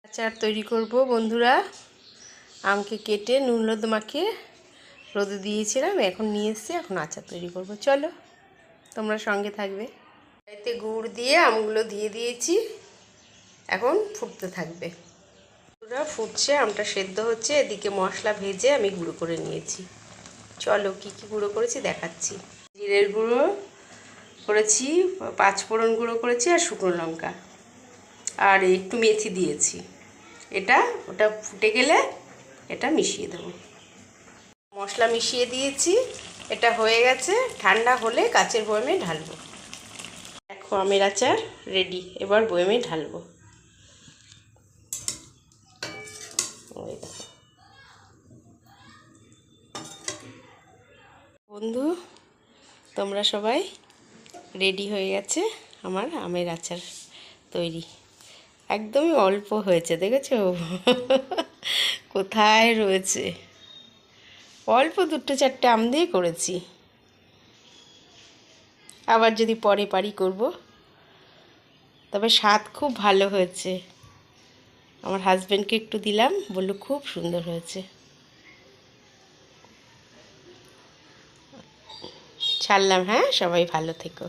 আচার তৈরি করব বন্ধুরা। আমকে কেটে নুন হলুদ মাখিয়ে রোদে দিয়েছিলাম, এখন নিয়ে এসেছি। এখন আচার তৈরি করব, চলো তোমরা সঙ্গে থাকবে। এতে গুড় দিয়ে আমগুলো দিয়ে দিয়েছি, এখন ফুটতে থাকবে। পুরো ফুটছে, আমটা সেদ্ধ হচ্ছে, এদিকে মশলা ভেজে আমি গুঁড়ো করে নিয়েছি। চলো কি কি গুঁড়ো করেছি দেখাচ্ছি। জিরের গুঁড়ো করেছি, 5 ফোড়ন গুঁড়ো করেছি, আর শুকনো লঙ্কা, আর একটু মেথি দিয়েছি। ওটা ফুটে গেলে এটা মিশিয়ে দেবো। মশলা মিশিয়ে দিয়েছি, এটা হয়ে গেছে। ঠান্ডা হলে কাচের বয়ামে ঢালবো। দেখো আমের আচার রেডি, এবার বয়ামে ঢালবো। বন্ধু তোমরা সবাই রেডি হয়ে গেছে, আমার আমের আচার তৈরি। একদমই অল্প হয়েছে, দেখেছো কোথায় রয়েছে, অল্প 2-4টে আম দিয়ে করেছি। আবার যদি পরে পারি করব। তবে স্বাদ খুব ভালো হয়েছে। আমার হাজব্যান্ডকে একটু দিলাম, বলল খুব সুন্দর হয়েছে। ছাড়লাম, হ্যাঁ সবাই ভালো থেকো।